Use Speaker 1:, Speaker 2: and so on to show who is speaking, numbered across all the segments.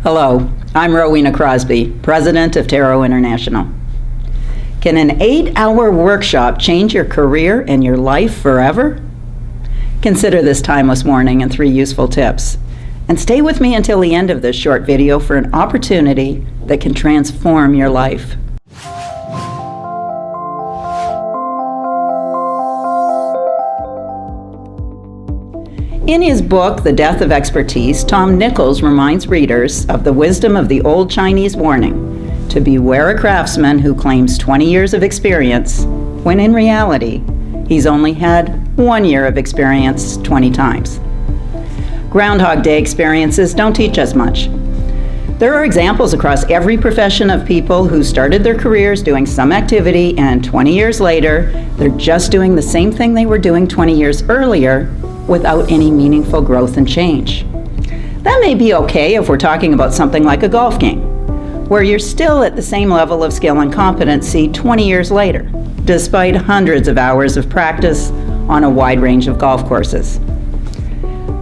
Speaker 1: Hello, I'm Rowena Crosby, President of Tarot International. Can an 8-hour workshop change your career and your life forever? Consider this timeless warning and 3 useful tips. And stay with me until the end of this short video for an opportunity that can transform your life. In his book, The Death of Expertise, Tom Nichols reminds readers of the wisdom of the old Chinese warning to beware a craftsman who claims 20 years of experience, when in reality, he's only had 1 year of experience 20 times. Groundhog Day experiences don't teach us much. There are examples across every profession of people who started their careers doing some activity and 20 years later, they're just doing the same thing they were doing 20 years earlier without any meaningful growth and change. That may be okay if we're talking about something like a golf game, where you're still at the same level of skill and competency 20 years later, despite hundreds of hours of practice on a wide range of golf courses.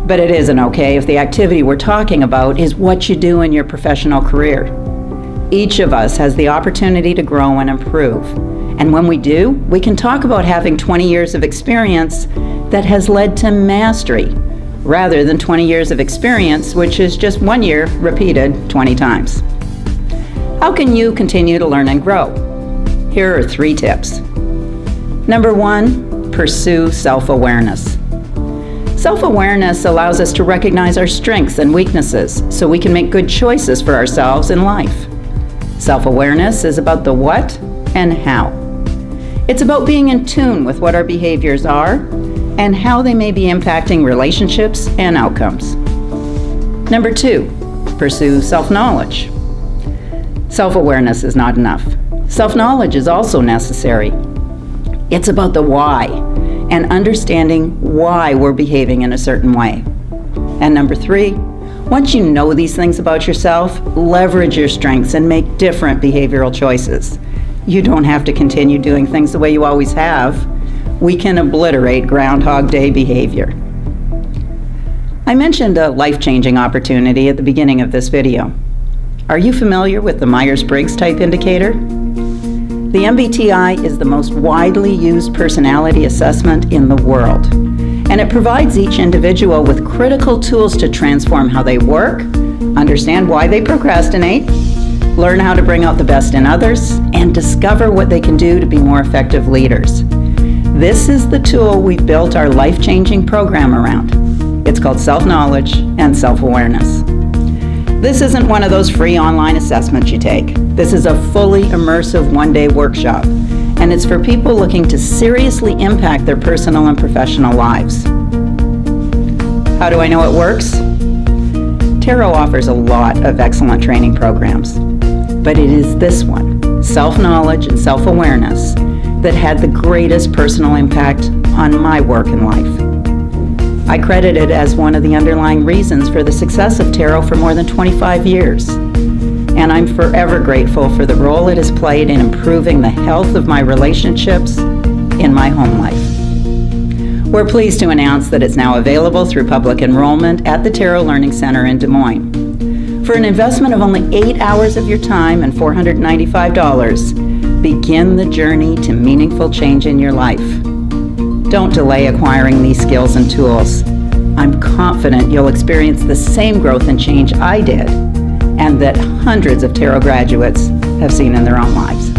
Speaker 1: But it isn't okay if the activity we're talking about is what you do in your professional career. Each of us has the opportunity to grow and improve. And when we do, we can talk about having 20 years of experience that has led to mastery, rather than 20 years of experience, which is just 1 year repeated 20 times. How can you continue to learn and grow? Here are 3 tips. Number 1, pursue self-awareness. Self-awareness allows us to recognize our strengths and weaknesses so we can make good choices for ourselves in life. Self-awareness is about the what and how. It's about being in tune with what our behaviors are and how they may be impacting relationships and outcomes. Number 2, pursue self-knowledge. Self-awareness is not enough. Self-knowledge is also necessary. It's about the why and understanding why we're behaving in a certain way. And number 3, once you know these things about yourself, leverage your strengths and make different behavioral choices. You don't have to continue doing things the way you always have. We can obliterate Groundhog Day behavior. I mentioned a life-changing opportunity at the beginning of this video. Are you familiar with the Myers-Briggs type indicator? The MBTI is the most widely used personality assessment in the world, and it provides each individual with critical tools to transform how they work, understand why they procrastinate, learn how to bring out the best in others, and discover what they can do to be more effective leaders. This is the tool we've built our life-changing program around. It's called Self-Knowledge and Self-Awareness. This isn't one of those free online assessments you take. This is a fully immersive 1-day workshop, and it's for people looking to seriously impact their personal and professional lives. How do I know it works? Tarot offers a lot of excellent training programs, but it is this one, Self-Knowledge and Self-Awareness, that had the greatest personal impact on my work and life. I credit it as one of the underlying reasons for the success of tarot for more than 25 years. And I'm forever grateful for the role it has played in improving the health of my relationships in my home life. We're pleased to announce that it's now available through public enrollment at the Tarot Learning Center in Des Moines. For an investment of only 8 hours of your time and $495, begin the journey to meaningful change in your life. Don't delay acquiring these skills and tools. I'm confident you'll experience the same growth and change I did, and that hundreds of tarot graduates have seen in their own lives.